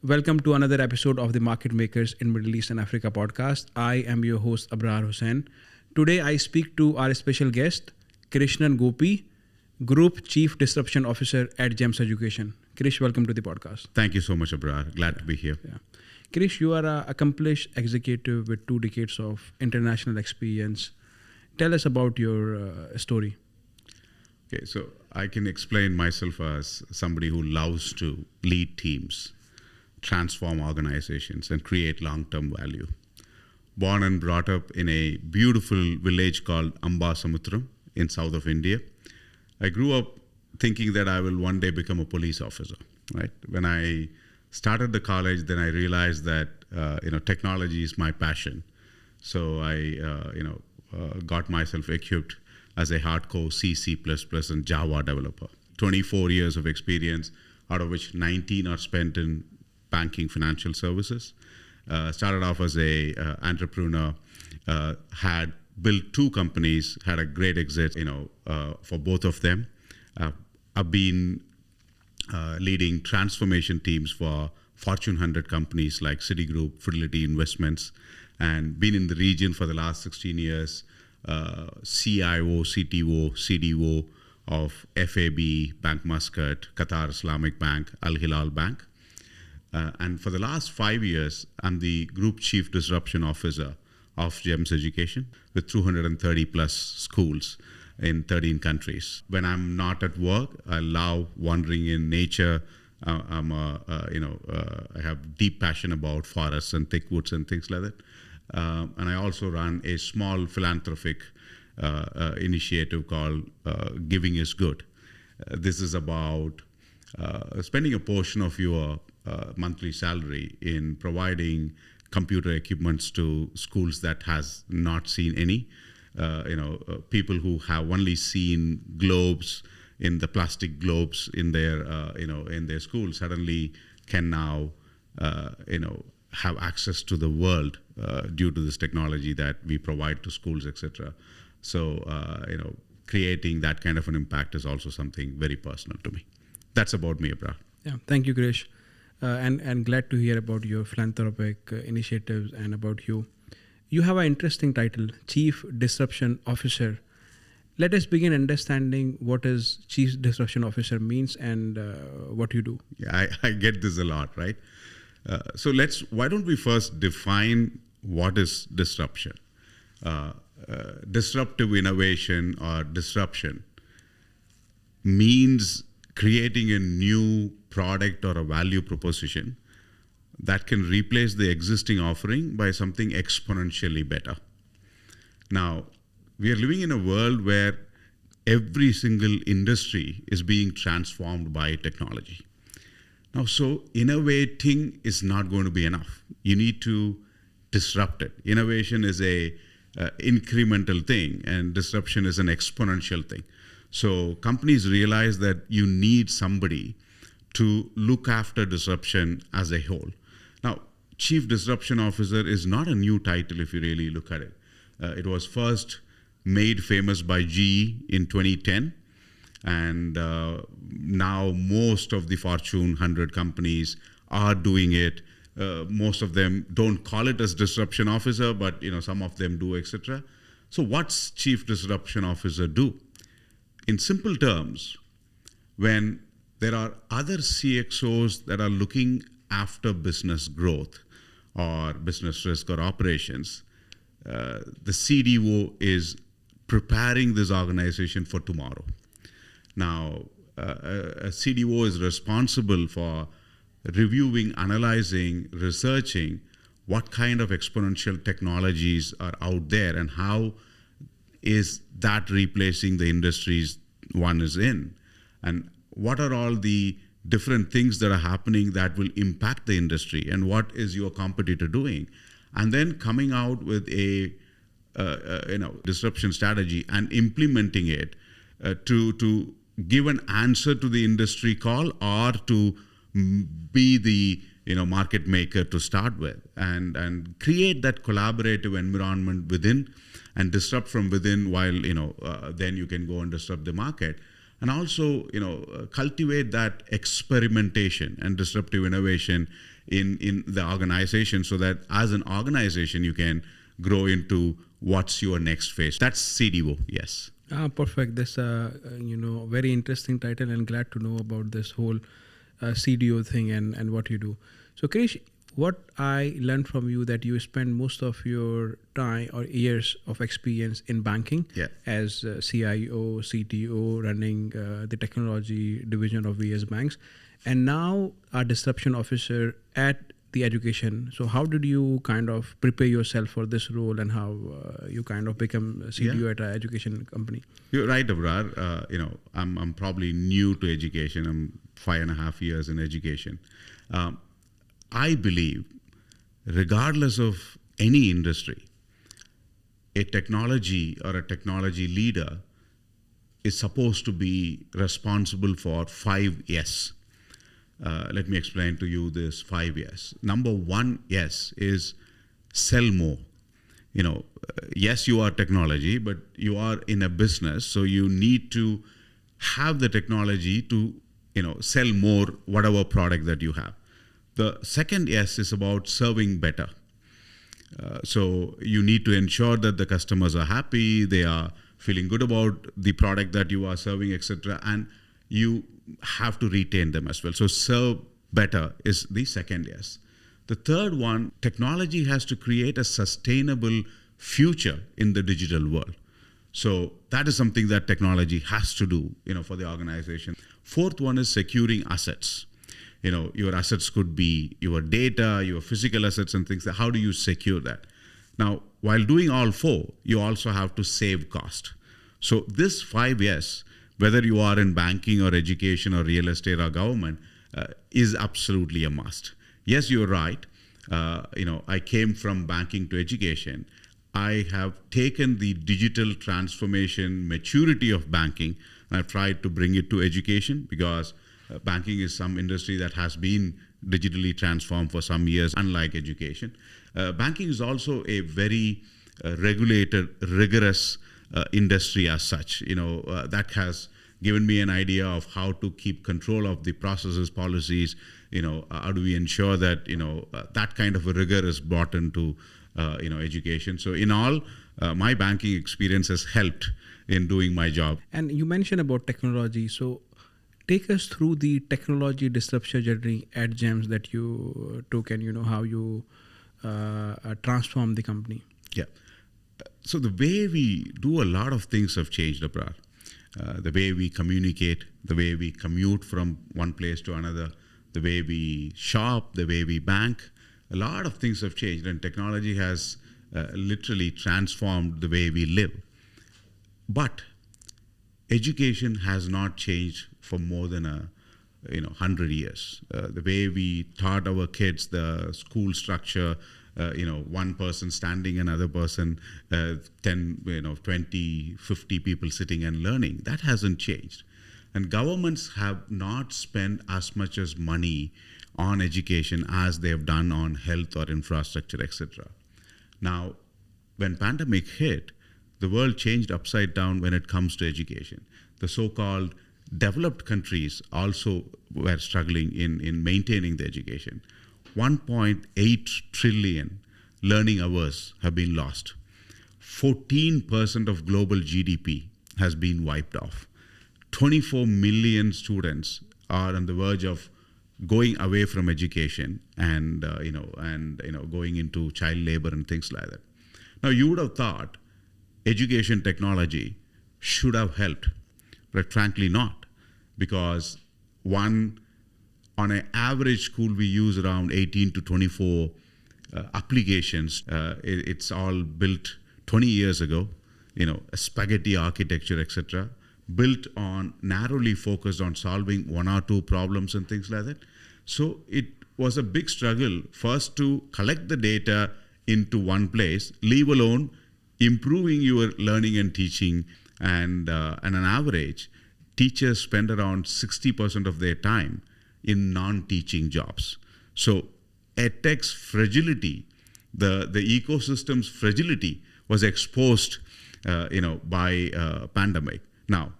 Welcome to another episode of the Market Makers in Middle East and Africa podcast. I am your host, Abrar Hussain. Today, I speak to our special guest, Krishnan Gopi, Group Chief Disruption Officer at GEMS Education. Krish, welcome to the podcast. Thank you so much, Abrar. Glad to be here. Yeah. Krish, you are an accomplished executive with 2 decades of international experience. Tell us about your story. Okay, so I can explain myself as somebody who loves to lead teams, transform organizations, and create long-term value. Born and brought up in a beautiful village called Ambasamutram in south of India. I grew up thinking that I will one day become a police officer. Right? When I started the college, then I realized that technology is my passion. So I got myself equipped as a hardcore C, C++ and Java developer. 24 years of experience, out of which 19 are spent in banking financial services. Started off as a entrepreneur, had built 2 companies, had a great exit, for both of them. I've been leading transformation teams for Fortune 100 companies like Citigroup, Fidelity Investments, and been in the region for the last 16 years. CIO, CTO, CDO of FAB, Bank Muscat, Qatar Islamic Bank, Al Hilal Bank. And for the last 5 years, I'm the Group Chief Disruption Officer of GEMS Education with 230 plus schools in 13 countries. When I'm not at work, I love wandering in nature. I have deep passion about forests and thick woods and things like that. And I also run a small philanthropic initiative called Giving is Good. This is about spending a portion of your monthly salary in providing computer equipments to schools that has not seen any. People who have only seen globes in the plastic globes in their schools suddenly can now have access to the world due to this technology that we provide to schools, etc. So, creating that kind of an impact is also something very personal to me. That's about me, Abrar. Yeah, thank you, Krish. And glad to hear about your philanthropic initiatives and about you. You have an interesting title, Chief Disruption Officer. Let us begin understanding what is Chief Disruption Officer means and what you do. Yeah, I get this a lot, right? So why don't we first define what is disruption? Disruptive innovation or disruption means creating a new product or a value proposition that can replace the existing offering by something exponentially better. Now, we are living in a world where every single industry is being transformed by technology. Now, so innovating is not going to be enough. You need to disrupt it. Innovation is a incremental thing, and disruption is an exponential thing. So companies realize that you need somebody to look after disruption as a whole. Now, Chief Disruption Officer is not a new title if you really look at it. It was first made famous by GE in 2010. And now most of the Fortune 100 companies are doing it. Most of them don't call it as disruption officer, but some of them do, etc. So what's Chief Disruption Officer do? In simple terms, when there are other CXOs that are looking after business growth or business risk or operations, the CDO is preparing this organization for tomorrow. Now, a CDO is responsible for reviewing, analyzing, researching what kind of exponential technologies are out there and how is that replacing the industries one is in, and what are all the different things that are happening that will impact the industry, and what is your competitor doing, and then coming out with a disruption strategy and implementing it to give an answer to the industry call or to be the market maker to start with, and create that collaborative environment within and disrupt from within while then you can go and disrupt the market. And also cultivate that experimentation and disruptive innovation in the organization, so that as an organization you can grow into what's your next phase. That's CDO, yes. Perfect. This, very interesting title, and glad to know about this whole CDO thing and what you do. So, Krish, what I learned from you that you spend most of your time or years of experience in banking as CIO, CTO, running the technology division of various banks, and now a disruption officer at the education. So how did you kind of prepare yourself for this role, and how you kind of become CTO at an education company? You're right, Abrar. I'm probably new to education. I'm 5.5 years in education. I believe, regardless of any industry, a technology or a technology leader is supposed to be responsible for 5 yes. Let me explain to you this 5 yes. Number 1 yes is sell more. Yes, you are technology, but you are in a business, so you need to have the technology to, sell more whatever product that you have. The second yes is about serving better. So you need to ensure that the customers are happy, they are feeling good about the product that you are serving, etc. And you have to retain them as well. So serve better is the second yes. The third one, technology has to create a sustainable future in the digital world. So that is something that technology has to do, for the organization. Fourth one is securing assets. Your assets could be your data, your physical assets and things. How do you secure that? Now, while doing all 4, you also have to save cost. So this 5 yes, whether you are in banking or education or real estate or government, is absolutely a must. Yes, you're right. I came from banking to education. I have taken the digital transformation maturity of banking and I've tried to bring it to education, because banking is some industry that has been digitally transformed for some years, unlike education. Banking is also a very regulated, rigorous industry as such. That has given me an idea of how to keep control of the processes, policies. How do we ensure that that kind of a rigor is brought into education. So in all, my banking experience has helped in doing my job. And you mentioned about technology. So take us through the technology disruption journey at GEMS that you took, and how you transformed the company. Yeah. So the way we do a lot of things have changed, Abrar. The way we communicate, the way we commute from one place to another, the way we shop, the way we bank. A lot of things have changed, and technology has literally transformed the way we live. But education has not changed for more than 100 years. The way we taught our kids, the school structure, one person standing, another person, 10, 20, 50 people sitting and learning, that hasn't changed. And governments have not spent as much as money on education as they have done on health or infrastructure, etc. Now, when pandemic hit, the world changed upside down when it comes to education. The so-called developed countries also were struggling in maintaining the education. 1.8 trillion learning hours have been lost. 14% of global GDP has been wiped off. 24 million students are on the verge of going away from education and going into child labor and things like that. Now, you would have thought education technology should have helped, but frankly not, because on an average school we use around 18 to 24 applications. It's all built 20 years ago, a spaghetti architecture, etc., built on narrowly focused on solving 1 or 2 problems and things like that. So it was a big struggle first to collect the data into one place, leave alone improving your learning and teaching. And on an average, teachers spend around 60% of their time in non-teaching jobs. So edtech's fragility, the ecosystem's fragility was exposed by pandemic. Now,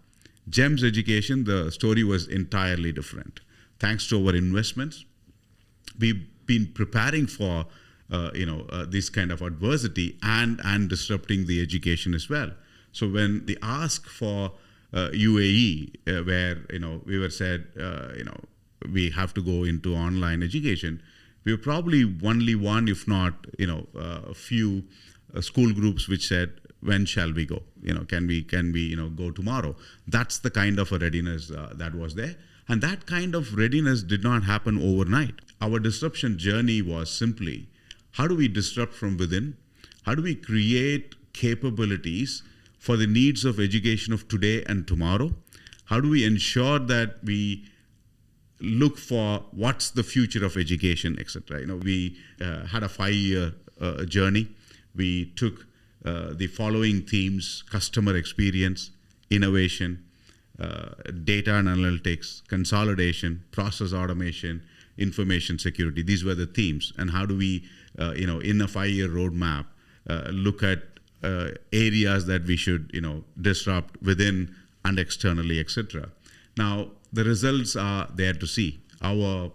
GEMS education, the story was entirely different. Thanks to our investments, we been preparing for this kind of adversity and disrupting the education as well. So when the ask for UAE, where we were said we have to go into online education, we were probably only one, if not a few school groups which said, when shall we go? Can we go tomorrow? That's the kind of a readiness that was there. And that kind of readiness did not happen overnight. Our disruption journey was simply, how do we disrupt from within? How do we create capabilities for the needs of education of today and tomorrow? How do we ensure that we look for what's the future of education, etc.? We had a 5-year journey. We took the following themes: customer experience, innovation, data and analytics, consolidation, process automation, information security. These were the themes. And how do we, in a 5-year roadmap, look at areas that we should, disrupt within and externally, etc. Now, the results are there to see. Our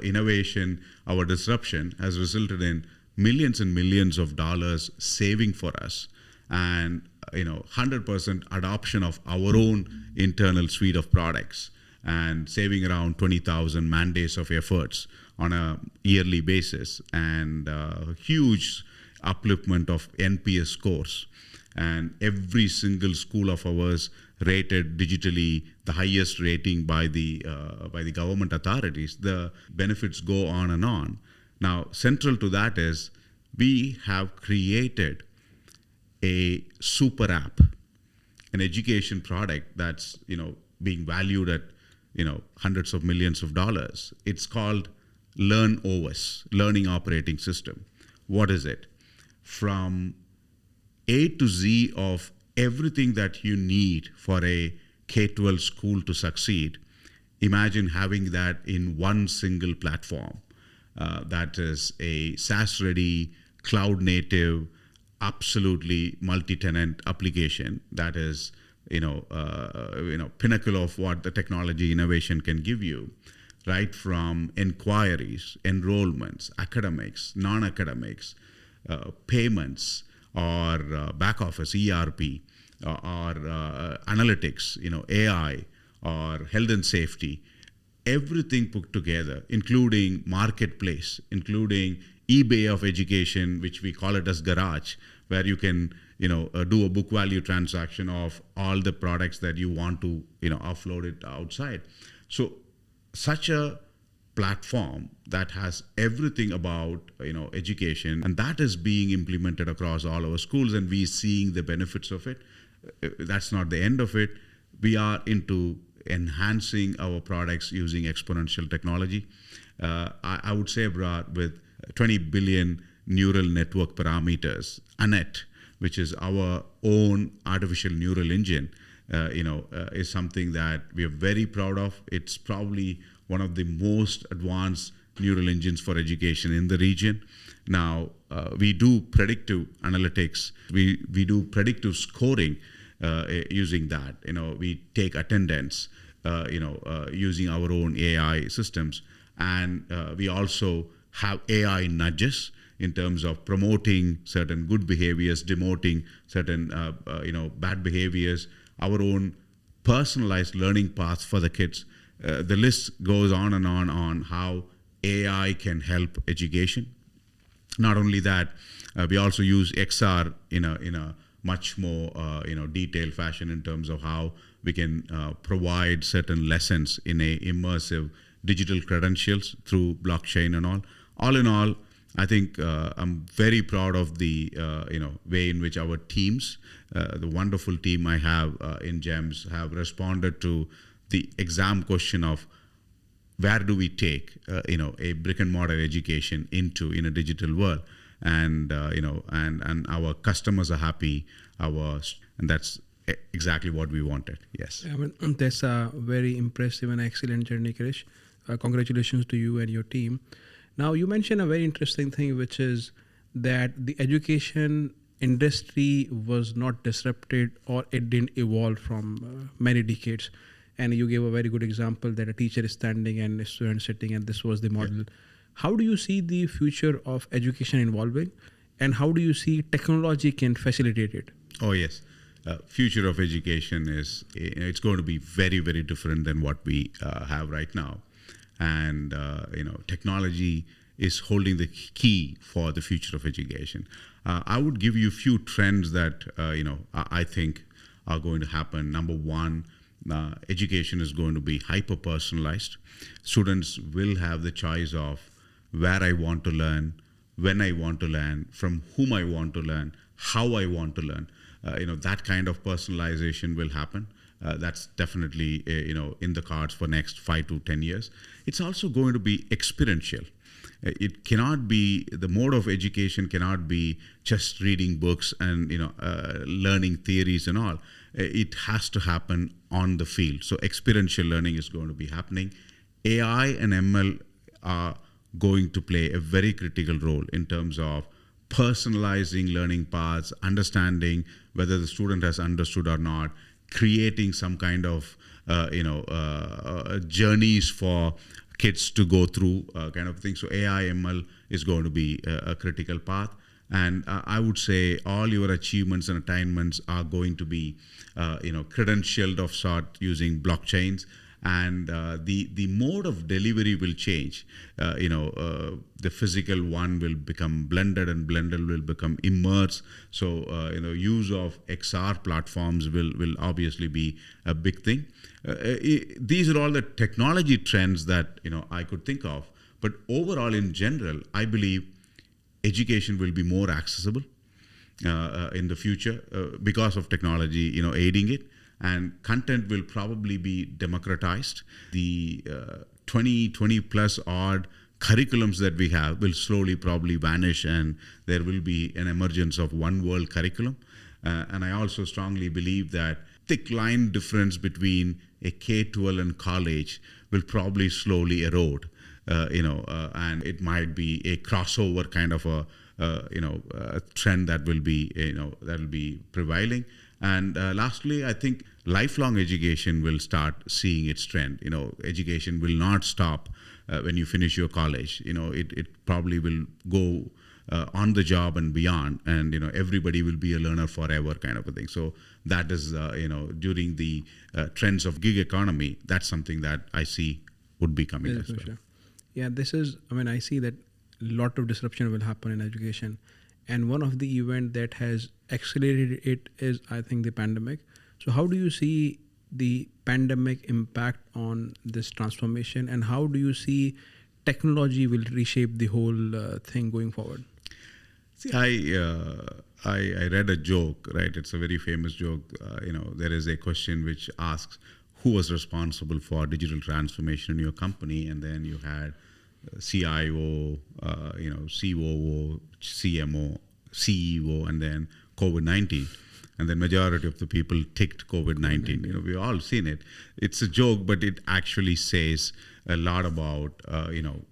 innovation, our disruption has resulted in millions and millions of dollars saving for us, and 100% adoption of our own internal suite of products, and saving around 20,000 man days of efforts on a yearly basis, and huge upliftment of NPS scores. And every single school of ours rated digitally the highest rating by the government authorities. The benefits go on and on. Now, central to that is we have created a super app, an education product that's being valued at hundreds of millions of dollars. It's called LearnOS, Learning Operating System. What is it? From A to Z of everything that you need for a K-12 school to succeed, imagine having that in one single platform. That is a SaaS-ready, cloud-native, absolutely multi-tenant application that is, pinnacle of what the technology innovation can give you, right from inquiries, enrollments, academics, non-academics, payments, or back office, ERP, or analytics, AI, or health and safety, everything put together, including marketplace, including eBay of education, which we call it as garage, where you can do a book value transaction of all the products that you want to offload it outside. So such a platform that has everything about education, and that is being implemented across all our schools, and we seeing the benefits of it. That's not the end of it. We are into enhancing our products using exponential technology. I would say, Brad, with 20 billion neural network parameters, ANET, which is our own artificial neural engine, is something that we are very proud of. It's probably one of the most advanced neural engines for education in the region. Now, we do predictive analytics. We do predictive scoring using that. We take attendance, using our own AI systems. And we also have AI nudges in terms of promoting certain good behaviors, demoting certain bad behaviors, our own personalized learning paths for the kids. The list goes on and on how AI can help education. Not only that, we also use XR in a much more detailed fashion in terms of how we can provide certain lessons in a immersive digital credentials through blockchain and all. All in all, I think I'm very proud of the way in which our teams, the wonderful team I have in GEMS, have responded to the exam question of where do we take a brick and mortar education into in a digital world, and and our customers are happy, and that's exactly what we wanted. Yes. I mean, that's a very impressive and excellent journey, Krish. Congratulations to you and your team. Now, you mentioned a very interesting thing, which is that the education industry was not disrupted, or it didn't evolve from many decades. And you gave a very good example that a teacher is standing and a student sitting, and this was the model How do you see the future of education evolving, and how do you see technology can facilitate it? Oh yes, future of education is it's going to be very very different than what we have right now, and technology is holding the key for the future of education. I would give you a few trends that I think are going to happen. Number one, education is going to be hyper personalized. Students will have the choice of where I want to learn, when I want to learn, from whom I want to learn, how I want to learn. That kind of personalization will happen. That's definitely in the cards for next 5 to 10 years. It's also going to be experiential. It cannot be, the mode of education cannot be just reading books and learning theories and all. It has to happen on the field. So experiential learning is going to be happening. AI and ML are going to play a very critical role in terms of personalizing learning paths, understanding whether the student has understood or not, creating some kind of journeys for kids to go through kind of thing. So AI, ML is going to be a critical path. And I would say all your achievements and attainments are going to be, credentialed of sort using blockchains. And the mode of delivery will change. The physical one will become blended, and blended will become immersed. So use of XR platforms will obviously be a big thing. These are all the technology trends that I could think of. But overall, in general, I believe education will be more accessible in the future because of technology, aiding it. And content will probably be democratized. The 20 plus odd curriculums that we have will slowly probably vanish, and there will be an emergence of one world curriculum. And I also strongly believe that thick line difference between a K-12 and college will probably slowly erode. And it might be a crossover kind of a trend that will be prevailing. And lastly, I think lifelong education will start seeing its trend. Education will not stop when you finish your college. It probably will go on the job and beyond, and everybody will be a learner forever kind of a thing. So that is during the trends of gig economy, that's something that I see would be coming as well. Sure. Yeah, I see that a lot of disruption will happen in education. And one of the events that has accelerated it is, I think, the pandemic. So how do you see the pandemic impact on this transformation, and how do you see technology will reshape the whole thing going forward? See, I read a joke, right? It's a very famous joke. There is a question which asks, who was responsible for digital transformation in your company? And then you had CIO, COO, CMO, CEO, and then COVID-19. And then majority of the people ticked COVID-19. We've all seen it. It's a joke, but it actually says a lot about,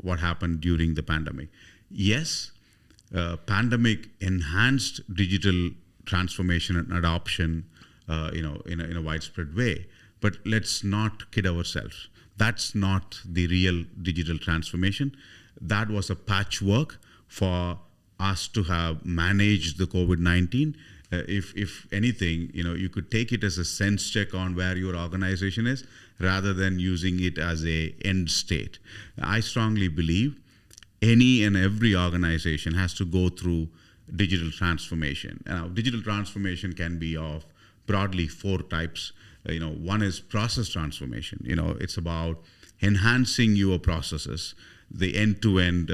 what happened during the pandemic. Yes, pandemic enhanced digital transformation and adoption, in a widespread way. But let's not kid ourselves. That's not the real digital transformation. That was a patchwork for us to have managed the COVID-19. If anything, you could take it as a sense check on where your organization is rather than using it as a end state. I strongly believe any and every organization has to go through digital transformation. Now, digital transformation can be of broadly 4 types. One is process transformation. It's about enhancing your processes, the end-to-end,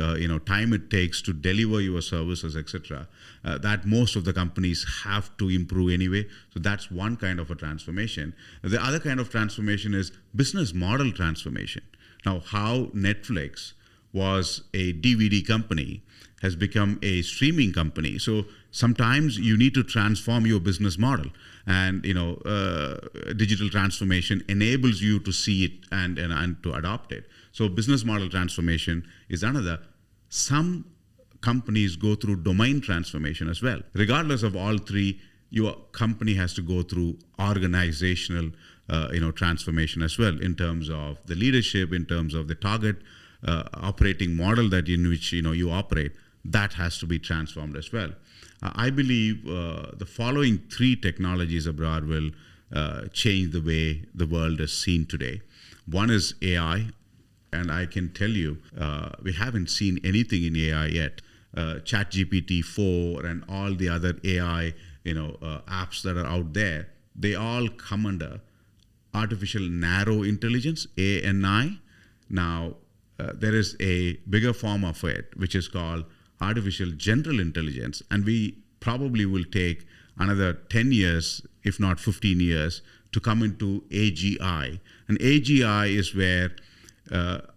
time it takes to deliver your services, etc. That most of the companies have to improve anyway. So that's one kind of a transformation. The other kind of transformation is business model transformation. Now, how Netflix was a DVD company has become a streaming company. So sometimes you need to transform your business model, and digital transformation enables you to see it and to adopt it. So business model transformation is another. Some companies go through domain transformation as well. Regardless of all 3, your company has to go through organizational transformation as well, in terms of the leadership, in terms of the target operating model that in which you operate, that has to be transformed as well. I believe the following three technologies abroad will change the way the world is seen today. One is AI, and I can tell you we haven't seen anything in AI yet. ChatGPT 4 and all the other AI apps that are out there, they all come under artificial narrow intelligence, ANI. Now, there is a bigger form of it, which is called artificial general intelligence, and we probably will take another 10 years, if not 15 years, to come into AGI. And AGI is where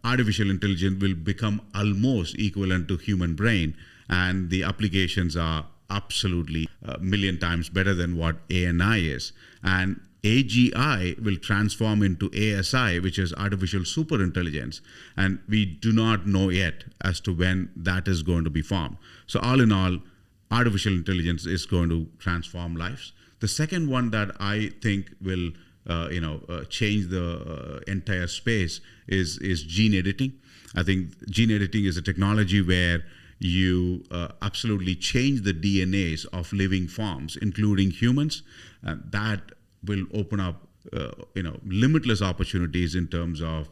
artificial intelligence will become almost equivalent to human brain, and the applications are absolutely a million times better than what ANI is. And AGI will transform into ASI, which is artificial superintelligence, and we do not know yet as to when that is going to be formed. So all in all, artificial intelligence is going to transform lives. The second one that I think will change the entire space is gene editing. I think gene editing is a technology where you absolutely change the DNAs of living forms, including humans. That will open up limitless opportunities in terms of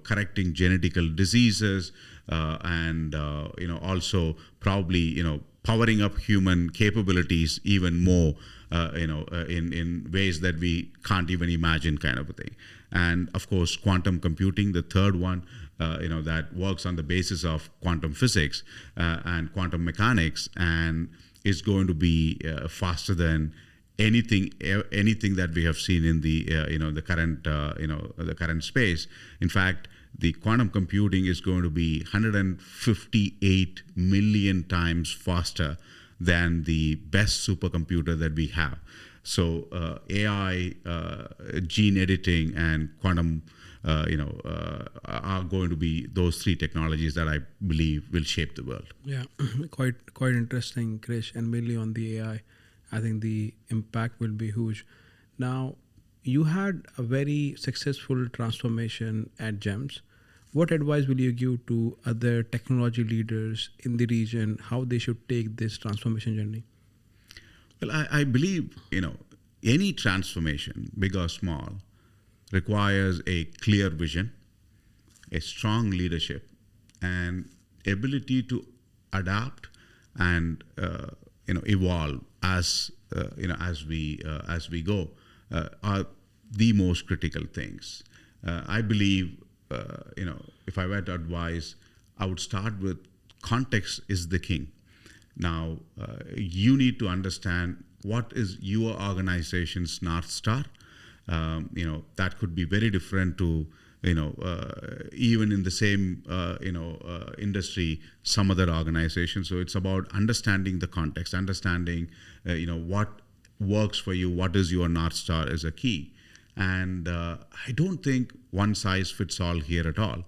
correcting genetical diseases and also probably powering up human capabilities even more in ways that we can't even imagine, kind of a thing. And of course, quantum computing, the third one, that works on the basis of quantum physics and quantum mechanics, and is going to be faster than anything that we have seen in the the current space. In fact, the quantum computing is going to be 158 million times faster than the best supercomputer that we have. So AI, gene editing, and quantum are going to be those three technologies that I believe will shape the world. Yeah, quite interesting, Krish, and mainly on the AI. I think the impact will be huge. Now, you had a very successful transformation at GEMS. What advice will you give to other technology leaders in the region, how they should take this transformation journey? Well, I believe, any transformation, big or small, requires a clear vision, a strong leadership, and ability to adapt and evolve as we go are the most critical things. I believe, if I were to advise, I would start with context is the king. Now, you need to understand what is your organization's North Star. That could be very different to, even in the same, industry, some other organizations. So it's about understanding the context, understanding, what works for you, what is your North Star is a key. And I don't think one size fits all here at all.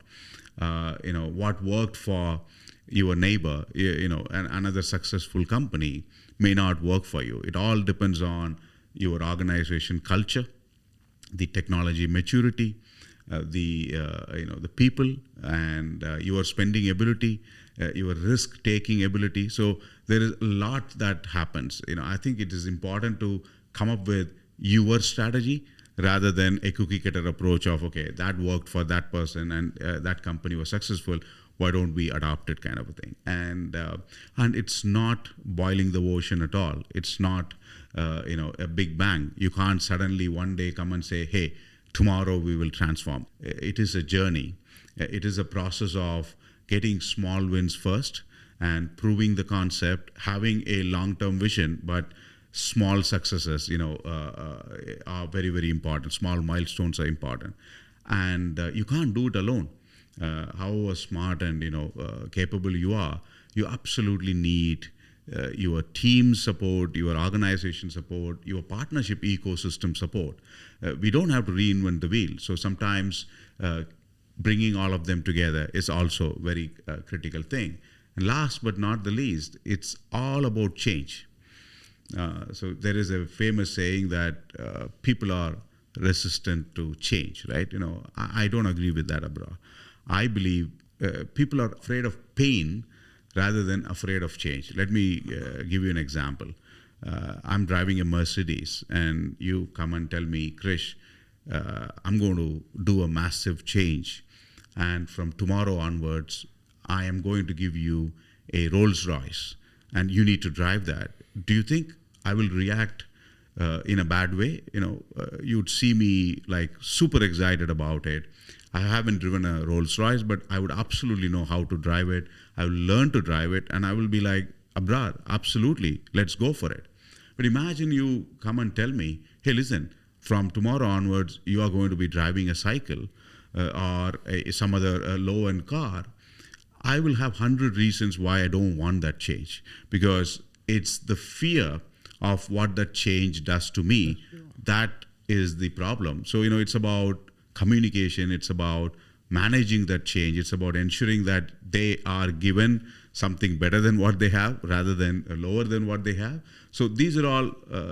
What worked for your neighbor, and another successful company may not work for you. It all depends on your organization culture, the technology maturity, the people, and your spending ability, your risk taking ability. So there is a lot that happens. I think it is important to come up with your strategy rather than a cookie cutter approach of, okay, that worked for that person and that company was successful, why don't we adopt it, kind of a thing. And it's not boiling the ocean at all. It's not a big bang. You can't suddenly one day come and say, hey, tomorrow we will transform. It is a journey. It is a process of getting small wins first and proving the concept, having a long-term vision, but small successes, are very, very important. Small milestones are important. And you can't do it alone. However smart and, capable you are, you absolutely need your team support, your organization support, your partnership ecosystem support. We don't have to reinvent the wheel. So sometimes bringing all of them together is also a very critical thing. And last but not the least, it's all about change. So there is a famous saying that people are resistant to change, right? I don't agree with that, Abra. I believe people are afraid of pain rather than afraid of change. Let me give you an example. I'm driving a Mercedes, and you come and tell me, Krish, I'm going to do a massive change, and from tomorrow onwards, I am going to give you a Rolls Royce, and you need to drive that. Do you think I will react in a bad way? You'd see me like super excited about it. I haven't driven a Rolls Royce, but I would absolutely know how to drive it. I will learn to drive it, and I will be like, Abrar, absolutely, let's go for it. But imagine you come and tell me, hey, listen, from tomorrow onwards, you are going to be driving a cycle or some other low-end car. I will have 100 reasons why I don't want that change, because it's the fear of what that change does to me. That is the problem. So, it's about communication. It's about managing that change. It's about ensuring that they are given something better than what they have rather than lower than what they have. So these are all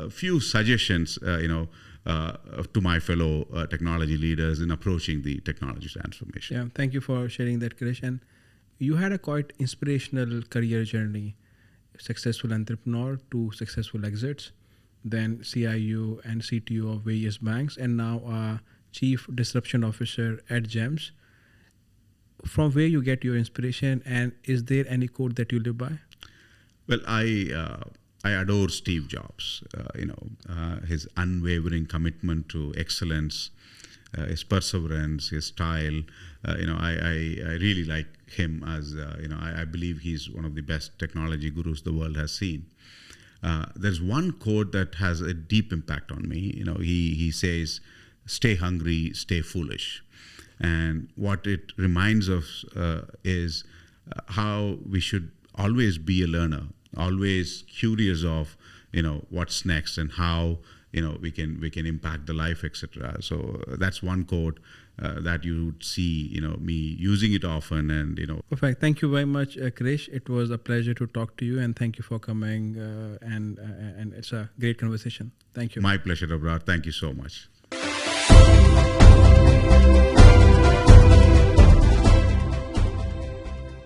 few suggestions, to my fellow technology leaders in approaching the technology transformation. Yeah, thank you for sharing that, Krish. And you had a quite inspirational career journey, successful entrepreneur to successful exits, then CIO and CTO of various banks, and now a Chief Disruption Officer at GEMS. From where you get your inspiration, and is there any quote that you live by? Well, I adore Steve Jobs. His unwavering commitment to excellence, his perseverance, his style. I really like him as I believe he's one of the best technology gurus the world has seen. There's one quote that has a deep impact on me. He says, "Stay hungry, stay foolish." And what it reminds us is how we should always be a learner, always curious of what's next and how we can impact the life, etc. So that's one quote that you would see me using it often, and Perfect. Thank you very much, Krish. It was a pleasure to talk to you, and thank you for coming. And it's a great conversation. Thank you. My pleasure, Abrar. Thank you so much.